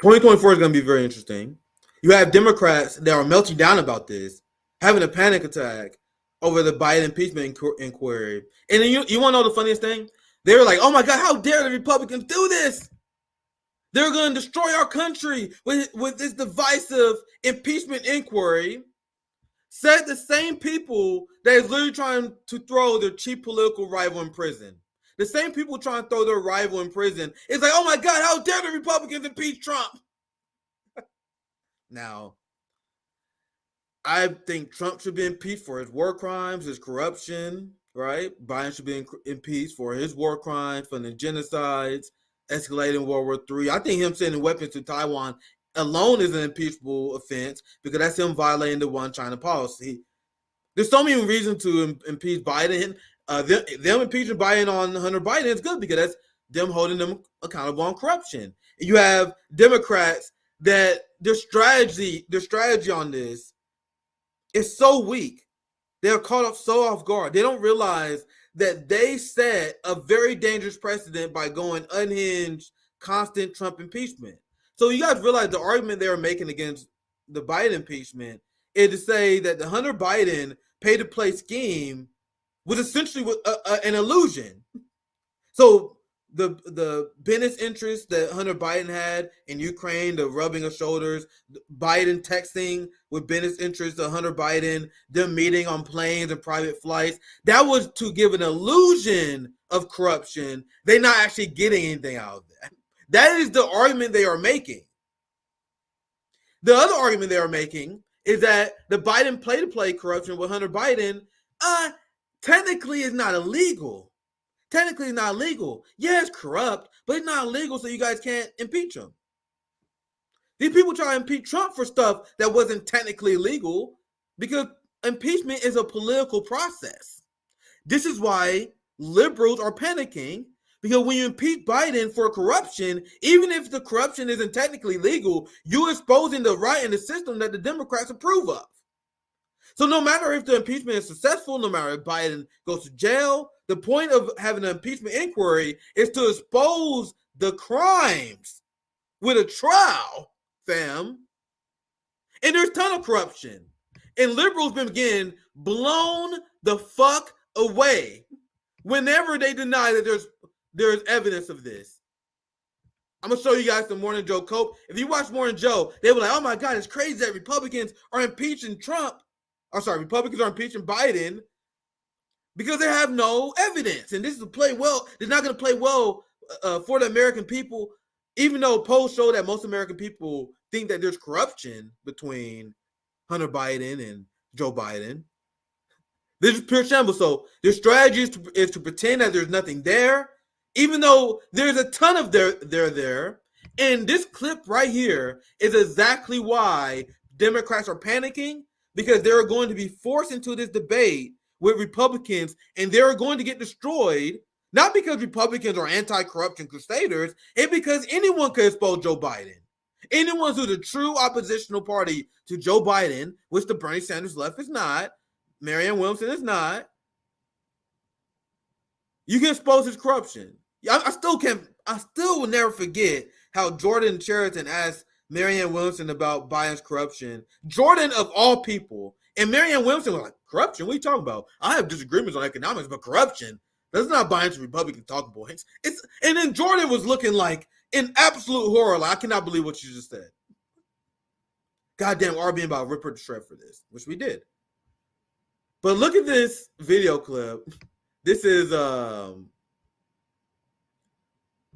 2024 is going to be very interesting. You have Democrats that are melting down about this, having a panic attack over the Biden impeachment inquiry. And then you want to know the funniest thing? They were like, oh my God, how dare the Republicans do this? They're going to destroy our country with this divisive impeachment inquiry. Said the same people that is literally trying to throw their chief political rival in prison. The same people trying to throw their rival in prison. It's like, oh my God, how dare the Republicans impeach Trump? Now, I think Trump should be impeached for his war crimes, his corruption, right? Biden should be impeached for his war crimes, for the genocides, escalating World War III. I think him sending weapons to Taiwan alone is an impeachable offense because that's him violating the one China policy. There's so many reasons to impeach Biden. Them impeaching Biden on Hunter Biden is good because that's them holding them accountable on corruption. You have Democrats that their strategy on this is so weak. They're caught up so off guard. They don't realize that they set a very dangerous precedent by going unhinged, constant Trump impeachment. So you guys realize the argument they were making against the Biden impeachment is to say that the Hunter Biden pay-to-play scheme was essentially an illusion. So the business interests that Hunter Biden had in Ukraine, the rubbing of shoulders, Biden texting with business interests of Hunter Biden, them meeting on planes and private flights, that was to give an illusion of corruption. They're not actually getting anything out of that. That is the argument they are making. The other argument they are making is that the Biden play-to-play corruption with Hunter Biden technically is not illegal. Technically, it's not illegal. Yeah, it's corrupt, but it's not illegal, so you guys can't impeach him. These people try to impeach Trump for stuff that wasn't technically illegal because impeachment is a political process. This is why liberals are panicking, because when you impeach Biden for corruption, even if the corruption isn't technically legal, you're exposing the right and the system that the Democrats approve of. So no matter if the impeachment is successful, no matter if Biden goes to jail, the point of having an impeachment inquiry is to expose the crimes with a trial, fam. And there's a ton of corruption. And liberals been getting blown the fuck away whenever they deny that there's evidence of this. I'm going to show you guys the Morning Joe Cope. If you watch Morning Joe, they were like, oh my God, it's crazy that Republicans are impeaching Republicans are impeaching Biden because they have no evidence. And this is play well. It's not going to play well for the American people, even though polls show that most American people think that there's corruption between Hunter Biden and Joe Biden. This is pure shambles. So their strategy is to pretend that there's nothing there, even though there's a ton of there. And this clip right here is exactly why Democrats are panicking, because they're going to be forced into this debate with Republicans, and they're going to get destroyed, not because Republicans are anti-corruption crusaders, it's because anyone could expose Joe Biden. Anyone who's a true oppositional party to Joe Biden, which the Bernie Sanders left is not, Marianne Williamson is not, you can expose his corruption. I still will never forget how Jordan Chariton asked Marianne Williamson about Biden's corruption. Jordan, of all people, and Marianne Williamson was like, corruption? What are you talking about? I have disagreements on economics, but corruption, that's not Biden's Republican talking points. And then Jordan was looking like in absolute horror, like, I cannot believe what you just said. Goddamn RBN about rip her to shred for this, which we did. But look at this video clip. This is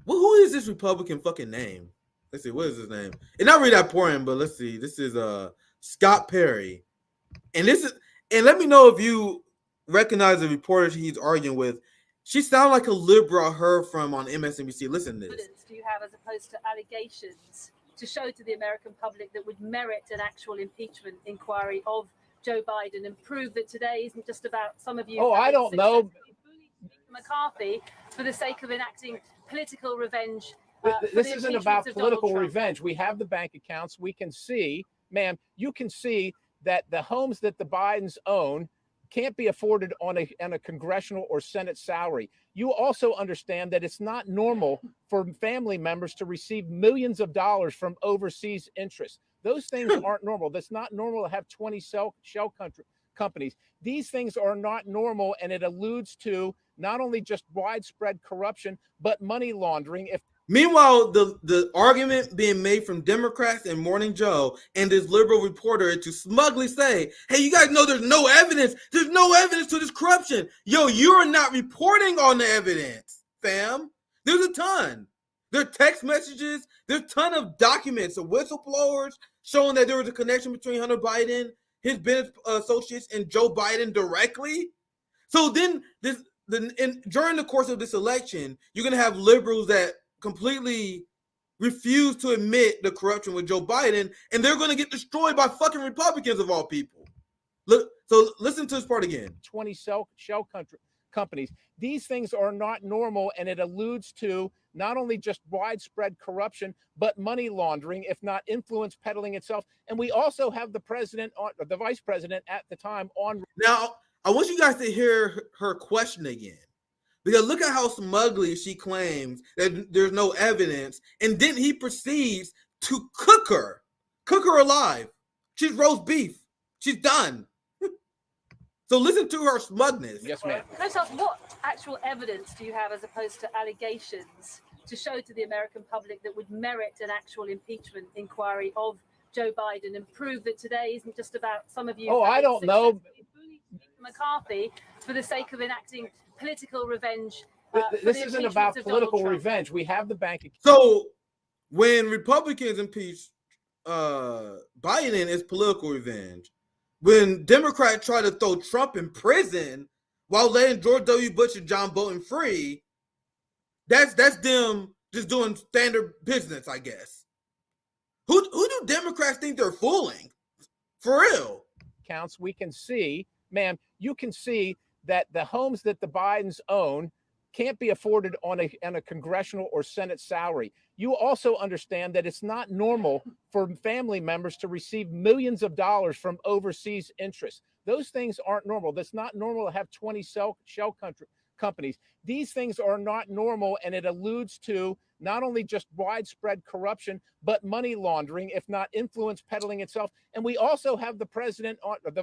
who is this Republican fucking name? Let's see, what is his name? It's not really that important, but let's see. This is Scott Perry. And let me know if you recognize the reporter he's arguing with. She sounded like a liberal I heard from on MSNBC. Listen to this. Evidence do you have as opposed to allegations to show to the American public that would merit an actual impeachment inquiry of Joe Biden and prove that today isn't just about some of you? Oh, I don't know. McCarthy for the sake of enacting political revenge. This isn't about political revenge. We have the bank accounts. We can see, ma'am, you can see that the homes that the Bidens own can't be afforded on a congressional or Senate salary. You also understand that it's not normal for family members to receive millions of dollars from overseas interests. Those things aren't normal. That's not normal to have 20 shell companies. These things are not normal, and it alludes to not only just widespread corruption, but money laundering. Meanwhile, the argument being made from Democrats and Morning Joe and this liberal reporter is to smugly say, hey, you guys know there's no evidence. There's no evidence to this corruption. Yo, you're not reporting on the evidence, fam. There's a ton. There are text messages. There's a ton of documents of whistleblowers showing that there was a connection between Hunter Biden, his business associates, and Joe Biden directly. So then during the course of this election, you're going to have liberals that completely refuse to admit the corruption with Joe Biden, and they're going to get destroyed by fucking Republicans of all people. Look, so listen to this part again. 20 shell companies. These things are not normal, and it alludes to not only just widespread corruption, but money laundering, if not influence peddling itself. And we also have the vice president at the time on. Now, I want you guys to hear her question again. Because look at how smugly she claims that there's no evidence, and then he proceeds to cook her alive. She's roast beef. She's done. So listen to her smugness. Yes, ma'am. Can I just ask, what actual evidence do you have as opposed to allegations to show to the American public that would merit an actual impeachment inquiry of Joe Biden and prove that today isn't just about some of you? Oh, I don't know. McCarthy for the sake of enacting political revenge. This isn't about political revenge. We have the bank account. So when Republicans impeach Biden, it's political revenge. When Democrats try to throw Trump in prison while letting George W. Bush and John Bolton free, that's them just doing standard business, I guess. Who do Democrats think they're fooling? For real. Counts, we can see, ma'am, you can see that the homes that the Bidens own can't be afforded on a congressional or Senate salary. You also understand that it's not normal for family members to receive millions of dollars from overseas interests. Those things aren't normal. That's not normal to have 20 shell companies. These things are not normal, and it alludes to not only just widespread corruption, but money laundering, if not influence peddling itself. And we also have the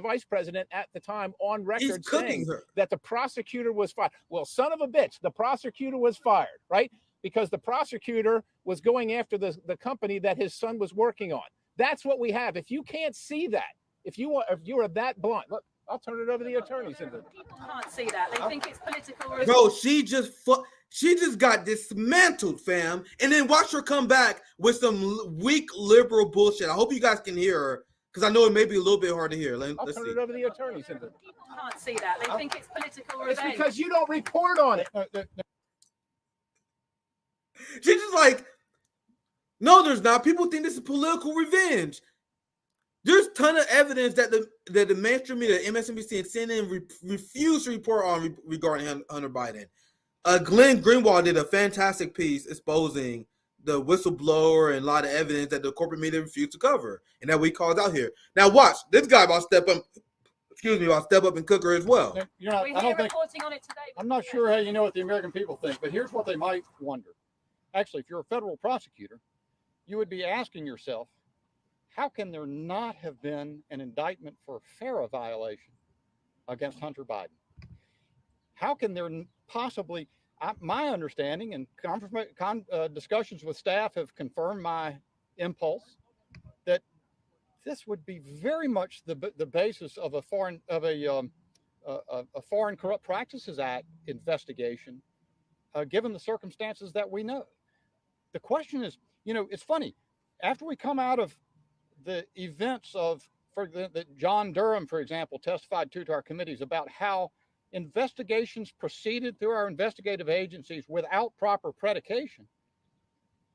vice president at the time on record saying that the prosecutor was fired. Well, son of a bitch, the prosecutor was fired, right? Because the prosecutor was going after the company that his son was working on. That's what we have. If you can't see that, if you are that blunt, look, I'll turn it over to the attorneys. People can't see that. They think it's political revenge. Bro, she just got dismantled, fam. And then watch her come back with some weak liberal bullshit. I hope you guys can hear her, because I know it may be a little bit hard to hear. I'll turn it over to the attorneys. People can't see that. They think it's political revenge. It's because you don't report on it. She's just like, no, there's not. People think this is political revenge. There's a ton of evidence that the mainstream media, MSNBC and CNN, refuse to report on regarding Hunter Biden. Glenn Greenwald did a fantastic piece exposing the whistleblower and a lot of evidence that the corporate media refused to cover, and that we called out here. Now watch, this guy about to step up. Excuse me, about to step up and cook her as well. I don't think. On it today, I'm not sure how you know what the American people think, but here's what they might wonder. Actually, if you're a federal prosecutor, you would be asking yourself, how can there not have been an indictment for FARA violation against Hunter Biden? How can there possibly, my understanding and discussions with staff have confirmed my impulse that this would be very much the basis of a Foreign Corrupt Practices Act investigation, given the circumstances that we know. The question is, it's funny, after we come out of the events that John Durham, for example, testified to our committees about how investigations proceeded through our investigative agencies without proper predication.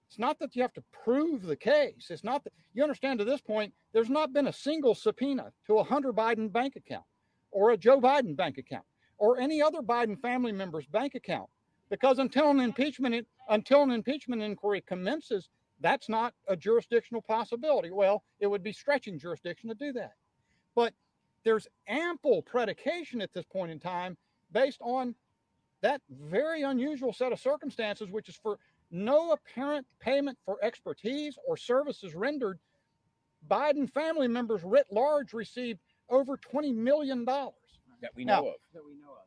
It's not that you have to prove the case. It's not that you understand, to this point, there's not been a single subpoena to a Hunter Biden bank account or a Joe Biden bank account or any other Biden family member's bank account, because until an impeachment inquiry commences, that's not a jurisdictional possibility. Well, it would be stretching jurisdiction to do that. But there's ample predication at this point in time based on that very unusual set of circumstances, which is for no apparent payment for expertise or services rendered. Biden family members writ large received over $20 million. That we know of.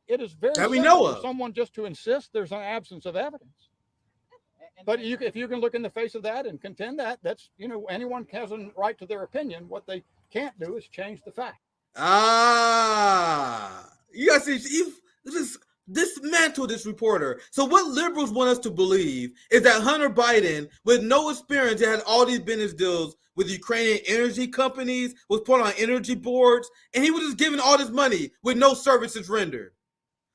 It is very That we simple know for of. someone just to insist there's an absence of evidence. But if you can look in the face of that and contend that, that's, anyone has a right to their opinion. What they can't do is change the fact. You guys see, just dismantle this reporter. So what liberals want us to believe is that Hunter Biden, with no experience, had all these business deals with Ukrainian energy companies, was put on energy boards, and he was just giving all this money with no services rendered.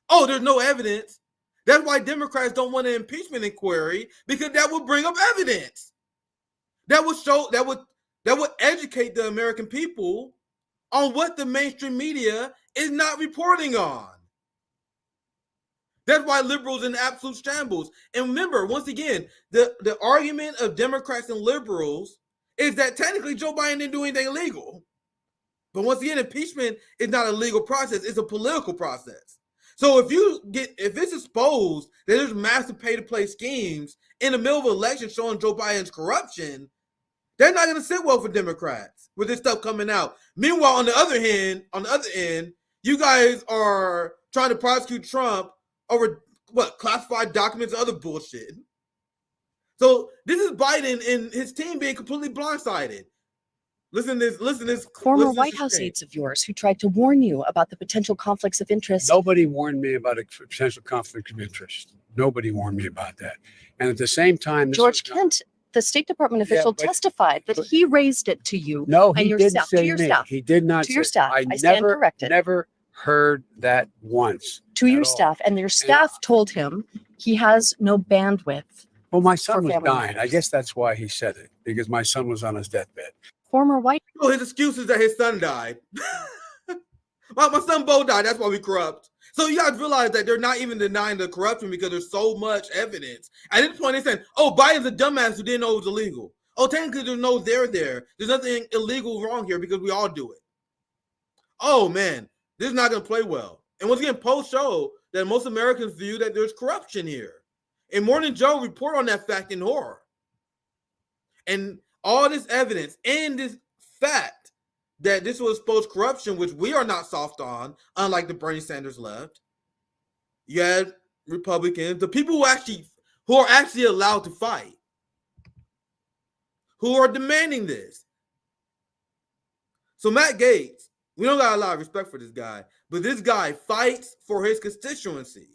Oh, there's no evidence. That's why Democrats don't want an impeachment inquiry, because that would bring up evidence. That would show, that would educate the American people on what the mainstream media is not reporting on. That's why liberals in absolute shambles. And remember, once again, the argument of Democrats and liberals is that technically Joe Biden didn't do anything illegal. But once again, impeachment is not a legal process, it's a political process. So if it's exposed that there's massive pay-to-play schemes in the middle of an election showing Joe Biden's corruption, they're not going to sit well for Democrats with this stuff coming out. Meanwhile, on the other end, you guys are trying to prosecute Trump over classified documents and other bullshit. So this is Biden and his team being completely blindsided. Listen to this. Former White House aides of yours who tried to warn you about the potential conflicts of interest. Nobody warned me about a potential conflict of interest. Nobody warned me about that. And at the same time, George Kent, the State Department official, testified that he raised it to you. No, he and your didn't staff, say to your me. staff. He did not to your say- staff. I stand never, corrected. never heard that once. To your at all. staff, and your staff told him he has no bandwidth. Well, my son was family dying. I members. guess that's why he said it, because my son was on his deathbed. Former White So his excuse is that his son died. my son Bo died. That's why we corrupt. So you guys realize that they're not even denying the corruption because there's so much evidence. At this point, they're saying, "Oh, Biden's a dumbass who didn't know it was illegal." Oh, technically, there's no there. There's nothing illegal wrong here because we all do it. Oh man, this is not going to play well. And once again, polls show that most Americans view that there's corruption here. And Morning Joe report on that fact in horror. And all this evidence and this fact that this was exposed corruption, which we are not soft on, unlike the Bernie Sanders left. You had Republicans, the people who are actually allowed to fight, who are demanding this. So Matt Gaetz, we don't got a lot of respect for this guy, but this guy fights for his constituency.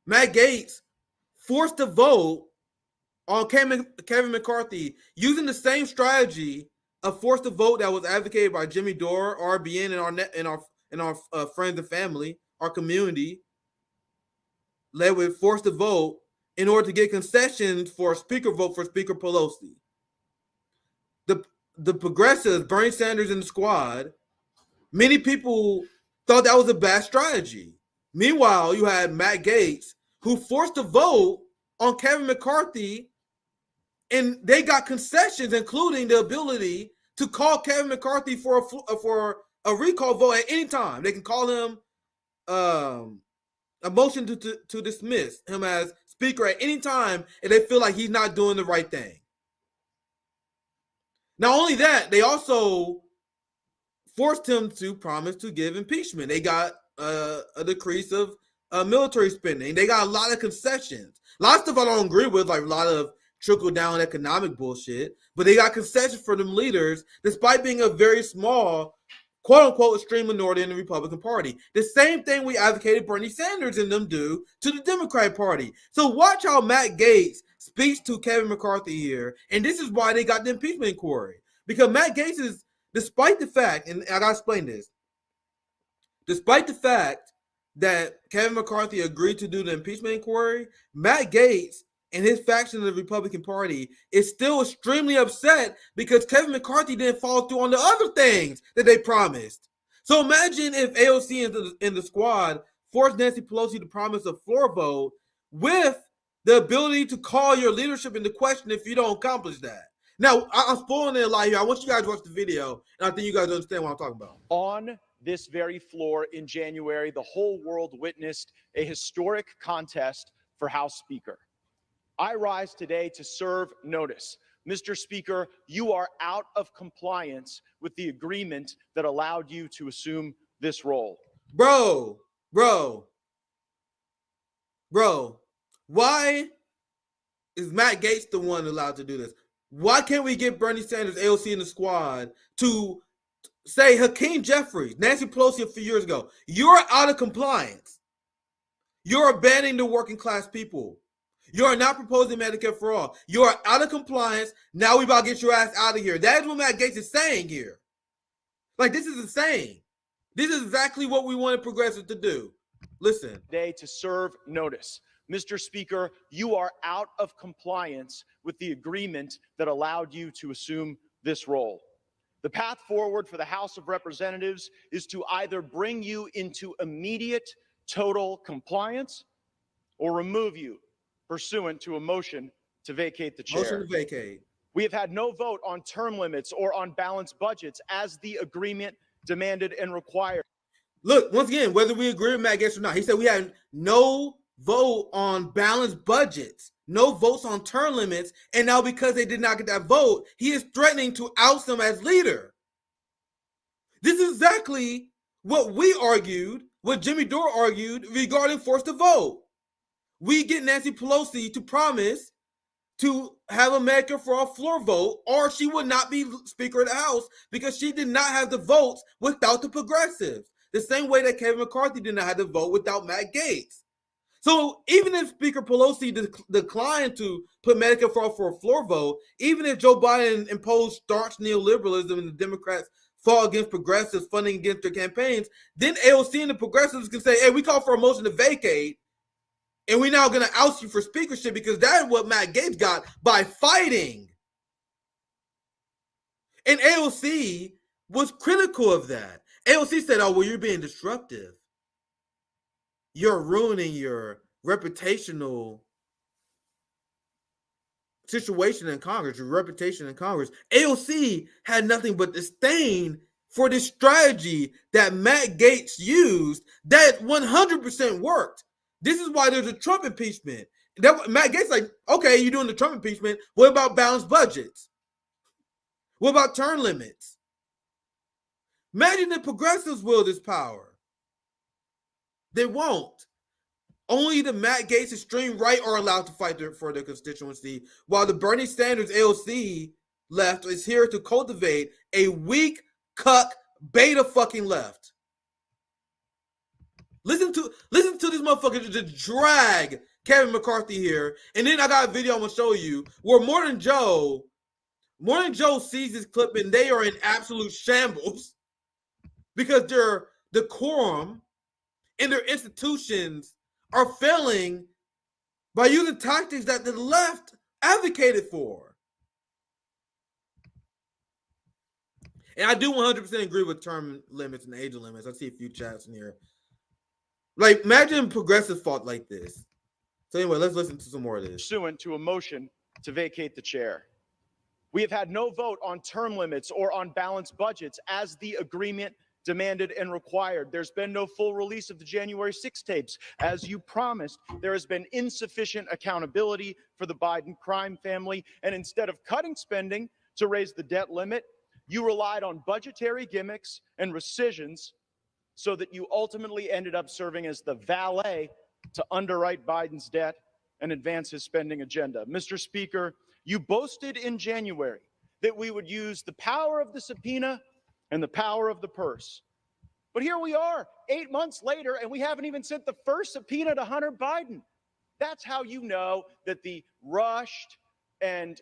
Matt Gaetz forced a vote on Kevin McCarthy using the same strategy of forced a vote that was advocated by Jimmy Dore, RBN, and our friends and family, our community, led with forced a vote in order to get concessions for a speaker vote for Speaker Pelosi. The progressives, Bernie Sanders and the squad, many people thought that was a bad strategy. Meanwhile, you had Matt Gaetz, who forced a vote on Kevin McCarthy, and they got concessions, including the ability to call Kevin McCarthy for a recall vote at any time. They can call him a motion to dismiss him as speaker at any time if they feel like he's not doing the right thing. Not only that, they also forced him to promise to give impeachment. They got a decrease of military spending. They got a lot of concessions. A lot of stuff I don't agree with, like a lot of trickle-down economic bullshit, but they got concessions for them leaders, despite being a very small, quote-unquote, extreme minority in the Republican Party. The same thing we advocated Bernie Sanders and them do to the Democratic Party. So watch how Matt Gaetz speaks to Kevin McCarthy here, and this is why they got the impeachment inquiry. Because Matt Gaetz is, despite the fact, and I gotta explain this, despite the fact that Kevin McCarthy agreed to do the impeachment inquiry, Matt Gaetz and his faction of the Republican Party is still extremely upset because Kevin McCarthy didn't follow through on the other things that they promised. So imagine if AOC and the squad forced Nancy Pelosi to promise a floor vote with the ability to call your leadership into question if you don't accomplish that. Now, I'm spoiling it a lot here. I want you guys to watch the video, and I think you guys understand what I'm talking about. On this very floor in January, the whole world witnessed a historic contest for House Speaker. I rise today to serve notice. Mr. Speaker, you are out of compliance with the agreement that allowed you to assume this role. Bro, why is Matt Gaetz the one allowed to do this? Why can't we get Bernie Sanders, AOC, and the squad to say Hakeem Jeffries, Nancy Pelosi a few years ago, you're out of compliance. You're abandoning the working class people. You're not proposing Medicare for all. You're out of compliance. Now we about to get your ass out of here. That is what Matt Gaetz is saying here. Like, this is insane. This is exactly what we wanted progressives to do. Listen. Today to serve notice. Mr. Speaker, you are out of compliance with the agreement that allowed you to assume this role. The path forward for the House of Representatives is to either bring you into immediate total compliance or remove you pursuant to a motion to vacate the chair. Motion to vacate. We have had no vote on term limits or on balanced budgets as the agreement demanded and required. Look, once again, whether we agree with Matt Gaetz or not, he said we had no vote on balanced budgets, no votes on term limits, and now because they did not get that vote, he is threatening to oust them as leader. This is exactly what we argued, what Jimmy Dore argued regarding forced to vote. We get Nancy Pelosi to promise to have a Medicare for all floor vote, or she would not be Speaker of the House because she did not have the votes without the progressives. The same way that Kevin McCarthy did not have the vote without Matt Gaetz. So even if Speaker Pelosi declined to put Medicare for all for a floor vote, even if Joe Biden imposed staunch neoliberalism and the Democrats fought against progressives funding against their campaigns, then AOC and the progressives can say, hey, we call for a motion to vacate, and we're now going to oust you for speakership because that is what Matt Gaetz got by fighting. And AOC was critical of that. AOC said, oh, well, you're being disruptive. You're ruining your reputational situation in Congress, your reputation in Congress. AOC had nothing but disdain for this strategy that Matt Gaetz used that 100% worked. This is why there's a Trump impeachment. Matt Gaetz like, okay, you're doing the Trump impeachment. What about balanced budgets? What about term limits? Imagine the progressives wield this power. They won't. Only the Matt Gaetz extreme right are allowed to fight for their constituency, while the Bernie Sanders AOC left is here to cultivate a weak, cuck, beta fucking left. Listen to this motherfucker just drag Kevin McCarthy here, and then I got a video I'm gonna show you where Morning Joe sees this clip and they are in absolute shambles because their decorum and their institutions are failing by using tactics that the left advocated for. And I do 100% agree with term limits and age limits. I see a few chats in here. Like, imagine progressive fought like this. So anyway, let's listen to some more of this. Pursuant to a motion to vacate the chair. We have had no vote on term limits or on balanced budgets as the agreement demanded and required. There's been no full release of the January 6 tapes. As you promised, there has been insufficient accountability for the Biden crime family. And instead of cutting spending to raise the debt limit, you relied on budgetary gimmicks and rescissions so that you ultimately ended up serving as the valet to underwrite Biden's debt and advance his spending agenda. Mr. Speaker, you boasted in January that we would use the power of the subpoena and the power of the purse. But here we are 8 months later, and we haven't even sent the first subpoena to Hunter Biden. That's how you know that the rushed and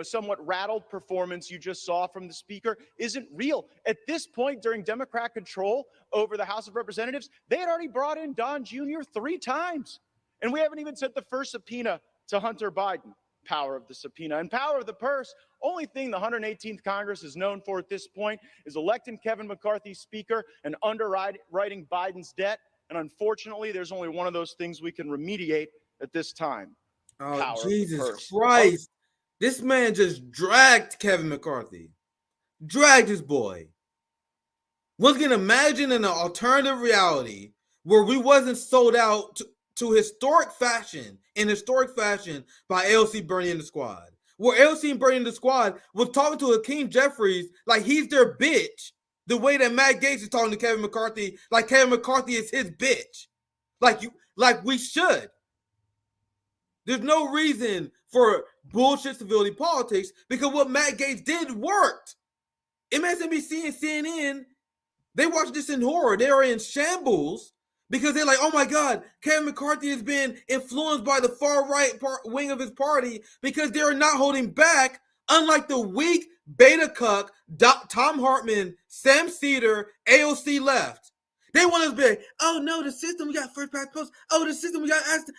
somewhat rattled performance you just saw from the speaker isn't real. At this point, during Democrat control over the House of Representatives, they had already brought in Don Jr. 3 times. And we haven't even sent the first subpoena to Hunter Biden. Power of the subpoena and power of the purse. Only thing the 118th Congress is known for at this point is electing Kevin McCarthy Speaker and underwriting Biden's debt. And unfortunately, there's only one of those things we can remediate at this time. Oh, Jesus Christ. This man just dragged Kevin McCarthy. Dragged his boy. Once again, imagine an alternative reality where we wasn't sold out to historic fashion by LC Bernie and the squad. Where LC and Bernie and the squad was talking to Hakeem Jeffries like he's their bitch. The way that Matt Gaetz is talking to Kevin McCarthy, like Kevin McCarthy is his bitch. Like we should. There's no reason for bullshit civility politics because what Matt Gaetz did worked. MSNBC and CNN, they watch this in horror. They are in shambles because they're like, oh my God, Kevin McCarthy has been influenced by the far right wing of his party because they are not holding back, unlike the weak beta cuck, Tom Hartman, Sam Cedar, AOC left. They want us to be like, oh no, the system, we got first past post. Oh, the system, we got asked.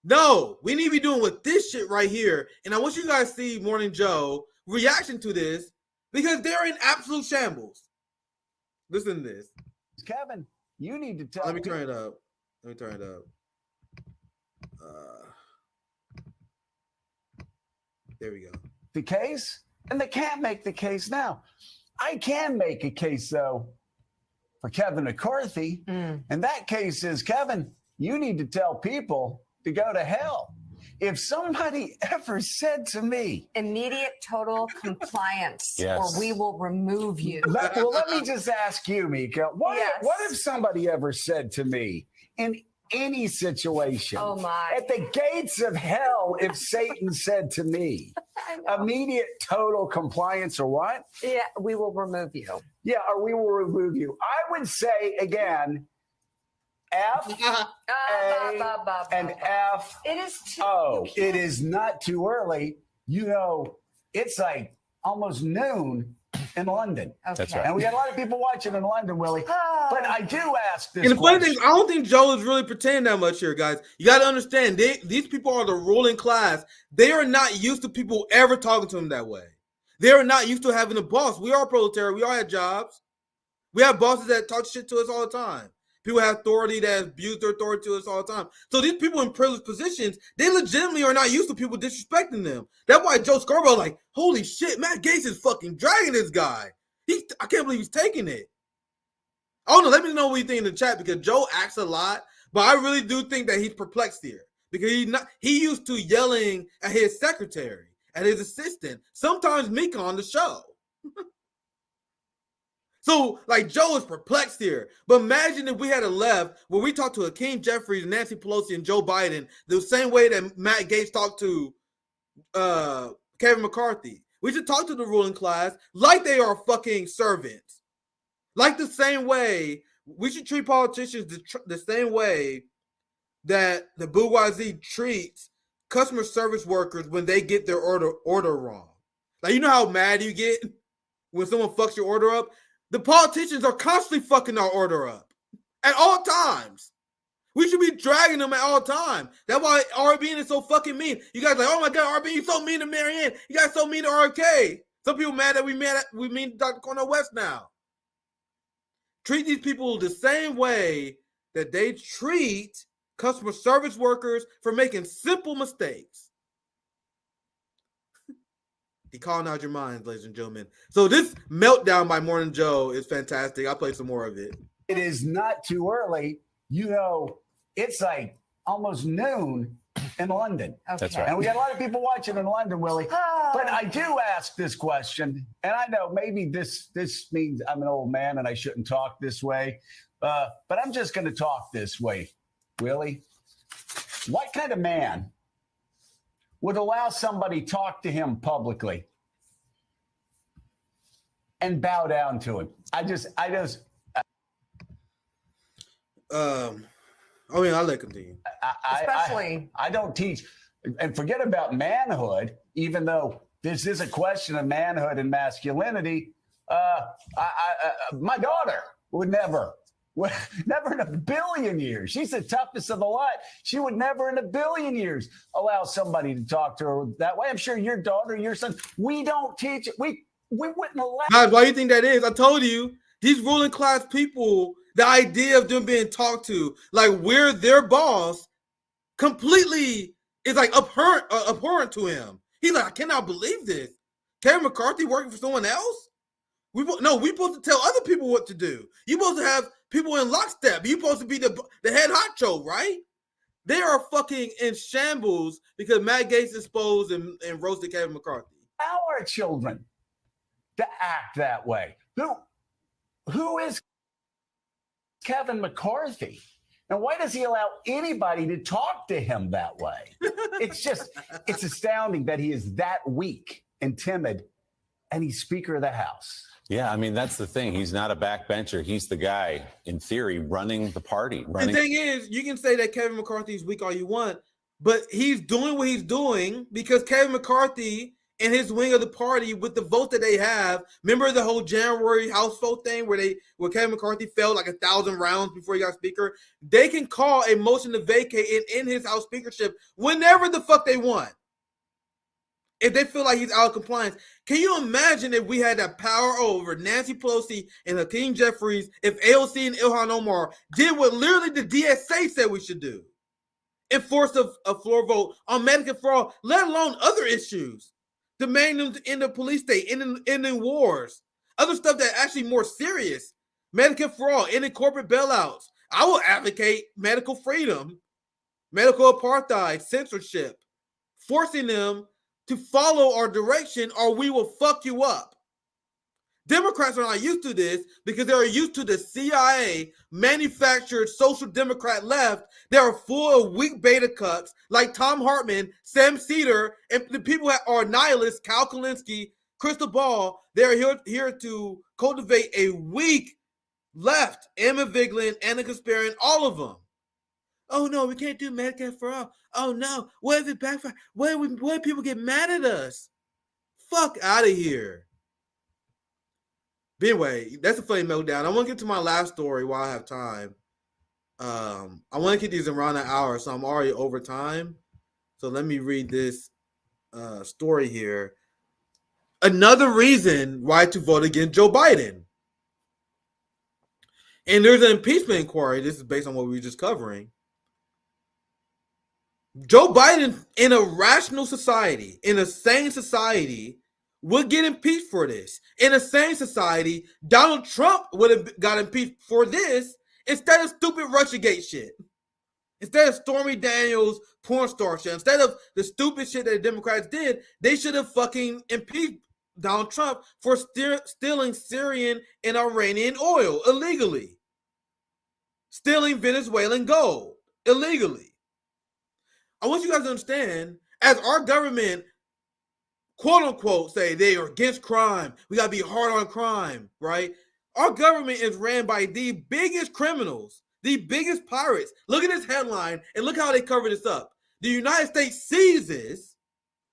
No, we need to be doing with this shit right here. And I want you guys to see Morning Joe reaction to this because they're in absolute shambles. Listen to this. Kevin, you need to tell Let me turn it up. There we go. the case, and they can't make the case now. I can make a case, though, for Kevin McCarthy. And that case is, Kevin, you need to tell people to go to hell. If somebody ever said to me, immediate total compliance, or we will remove you. let me just ask you, Mika, what if somebody ever said to me in any situation, oh my, at the gates of hell, if Satan said to me, immediate total compliance or what? Yeah, we will remove you. Yeah, or we will remove you. I would say again, F, A, and F. It is too. Oh, it is not too early. You know, it's like almost noon in London. Okay. That's right. And we got a lot of people watching in London, Willie. But I do ask this And the funny question. thing, I don't think Joe is really pretending that much here, guys. You got to understand, these people are the ruling class. They are not used to people ever talking to them that way. They are not used to having a boss. We are proletariat. We all have jobs. We have bosses that talk shit to us all the time. People have authority that abuse their authority to us all the time. So these people in privileged positions, they legitimately are not used to people disrespecting them. That's why Joe Scarborough like, holy shit, Matt Gaetz is fucking dragging this guy. I can't believe he's taking it. I don't know. Let me know what you think in the chat because Joe acts a lot, but I really do think that he's perplexed here because he used to yelling at his secretary, at his assistant, sometimes Mika on the show. So, like, Joe is perplexed here. But imagine if we had a left where we talked to Hakeem Jeffries, Nancy Pelosi, and Joe Biden the same way that Matt Gaetz talked to Kevin McCarthy. We should talk to the ruling class like they are fucking servants. Like the same way, we should treat politicians the same way that the bourgeoisie treats customer service workers when they get their order wrong. Like, you know how mad you get when someone fucks your order up? The politicians are constantly fucking our order up at all times. We should be dragging them at all times. That's why RBN is so fucking mean. You guys are like, oh my God, RBN, you're so mean to Marianne. You guys so mean to RK. Some people mad that we mean Dr. Cornel West now. Treat these people the same way that they treat customer service workers for making simple mistakes. He calling out your minds, ladies and gentlemen. So this meltdown by Morning Joe is fantastic. I'll play some more of it. It is not too early. You know, it's like almost noon in London. Okay. That's right. And we got a lot of people watching in London, Willie. But I do ask this question, and I know maybe this means I'm an old man and I shouldn't talk this way, but I'm just going to talk this way, Willie. What kind of man would allow somebody talk to him publicly and bow down to him? I mean, I'll let continue. Especially, I don't teach, and forget about manhood, even though this is a question of manhood and masculinity. My daughter would never in a billion years. She's the toughest of the lot. She would never in a billion years allow somebody to talk to her that way. I'm sure your daughter, your son, we don't teach it. We wouldn't allow. Guys, why do you think that is? I told you, these ruling class people, the idea of them being talked to like we're their boss completely is like abhorrent to him. He's like, I cannot believe this. Kevin McCarthy working for someone else? We supposed to tell other people what to do. You supposed to have people in lockstep. You supposed to be the head honcho, right? They are fucking in shambles because Matt Gaetz exposed and roasted Kevin McCarthy. Our children to act that way. Who is Kevin McCarthy? And why does he allow anybody to talk to him that way? It's astounding that he is that weak and timid, and he's Speaker of the House. Yeah, I mean, that's the thing. He's not a backbencher. He's the guy, in theory, running the party. The thing is, you can say that Kevin McCarthy is weak all you want, but he's doing what he's doing because Kevin McCarthy and his wing of the party, with the vote that they have, remember the whole January House vote thing where Kevin McCarthy fell like 1,000 rounds before he got Speaker? They can call a motion to vacate and end his House speakership whenever the fuck they want. If they feel like he's out of compliance. Can you imagine if we had that power over Nancy Pelosi and Hakeem Jeffries, if AOC and Ilhan Omar did what literally the DSA said we should do? Enforce a floor vote on Medicare for all, let alone other issues. Demanding them to end the police state, ending wars. Other stuff that actually more serious. Medicare for all, ending corporate bailouts. I will advocate medical freedom, medical apartheid, censorship, forcing them to follow our direction or we will fuck you up. Democrats are not used to this because they are used to the CIA manufactured social democrat left. They are full of weak beta cucks like Tom Hartman, Sam Cedar, and the people that are nihilists, Cal Kalinske, Crystal Ball. They are here to cultivate a weak left. Emma Vigeland, Anna Kasparian, all of them. Oh no, we can't do Medicare for all. Oh no, what if it backfire? What if people get mad at us? Fuck out of here. But anyway, that's a funny meltdown. I want to get to my last story while I have time. I want to get these around an hour, so I'm already over time. So let me read this story here. Another reason why to vote against Joe Biden. And there's an impeachment inquiry. This is based on what we were just covering. Joe Biden, in a rational society, in a sane society, would get impeached for this. In a sane society, Donald Trump would have got impeached for this instead of stupid Russiagate shit. Instead of Stormy Daniels' porn star shit. Instead of the stupid shit that the Democrats did, they should have fucking impeached Donald Trump for stealing Syrian and Iranian oil illegally. Stealing Venezuelan gold illegally. I want you guys to understand, as our government, quote unquote, say they are against crime, we got to be hard on crime, right? Our government is ran by the biggest criminals, the biggest pirates. Look at this headline and look how they cover this up. The United States seizes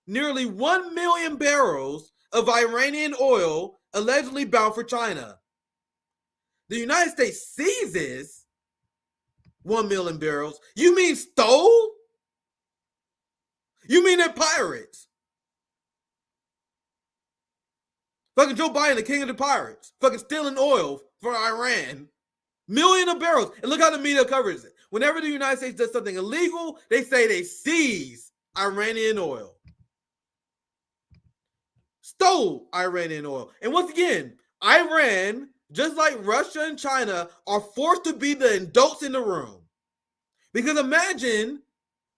nearly 1 million barrels of Iranian oil allegedly bound for China. The United States seizes 1 million barrels. You mean stole? You mean they're pirates? Fucking Joe Biden, the king of the pirates. Fucking stealing oil for Iran. Million of barrels. And look how the media covers it. Whenever the United States does something illegal, they say they seize Iranian oil. Stole Iranian oil. And once again, Iran, just like Russia and China, are forced to be the adults in the room. Because imagine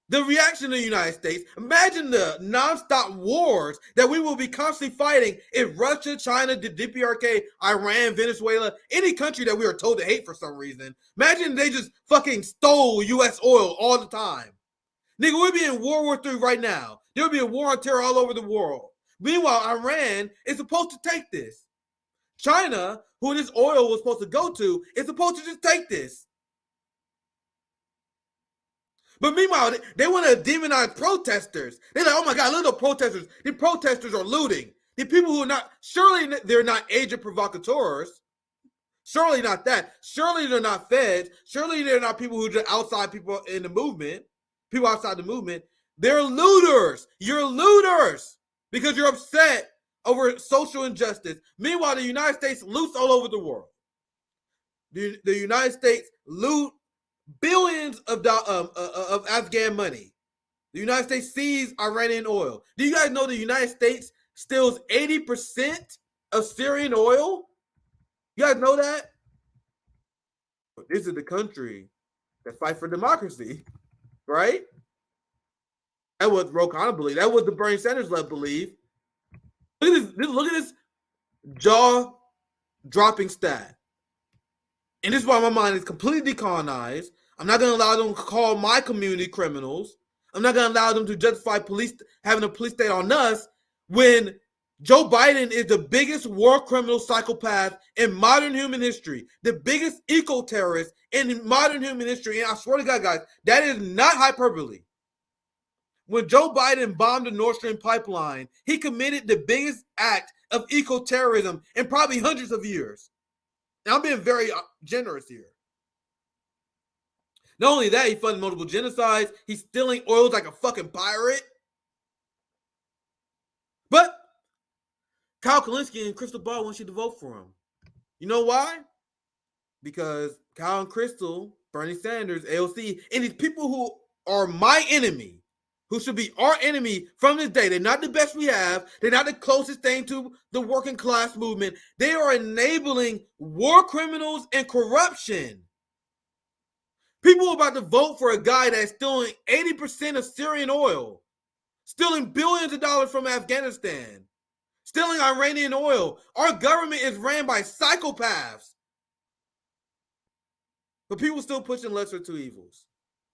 the reaction of the United States. Imagine the nonstop wars that we will be constantly fighting if Russia, China, the DPRK, Iran, Venezuela, any country that we are told to hate for some reason. Imagine they just fucking stole U.S. oil all the time. Nigga, we'd be in World War III right now. There would be a war on terror all over the world. Meanwhile, Iran is supposed to take this. China, who this oil was supposed to go to, is supposed to just take this. But meanwhile, they want to demonize protesters. They're like, oh my God, look at the protesters. The protesters are looting. The people who are not, surely they're not agent provocateurs. Surely not that. Surely they're not feds. Surely they're not people who are just outside people in the movement. People outside the movement. They're looters. You're looters because you're upset over social injustice. Meanwhile, the United States loots all over the world. The United States loot billions of Afghan money. The United States seized Iranian oil. Do you guys know the United States steals 80% of Syrian oil? You guys know that? This is the country that fight for democracy, right? That was Ro Khanna believe. That was the Bernie Sanders left believe. Look at this jaw-dropping stat. And this is why my mind is completely decolonized. I'm not going to allow them to call my community criminals. I'm not going to allow them to justify having a police state on us when Joe Biden is the biggest war criminal psychopath in modern human history, the biggest eco-terrorist in modern human history. And I swear to God, guys, that is not hyperbole. When Joe Biden bombed the Nord Stream pipeline, he committed the biggest act of eco-terrorism in probably hundreds of years. And I'm being very generous here. Not only that, he funded multiple genocides. He's stealing oil like a fucking pirate. But Kyle Kalinske and Crystal Ball want you to vote for him. You know why? Because Kyle and Crystal, Bernie Sanders, AOC, and these people who are my enemy, who should be our enemy from this day. They're not the best we have. They're not the closest thing to the working class movement. They are enabling war criminals and corruption. People are about to vote for a guy that's stealing 80% of Syrian oil, stealing billions of dollars from Afghanistan, stealing Iranian oil. Our government is ran by psychopaths. But people still pushing lesser two evils.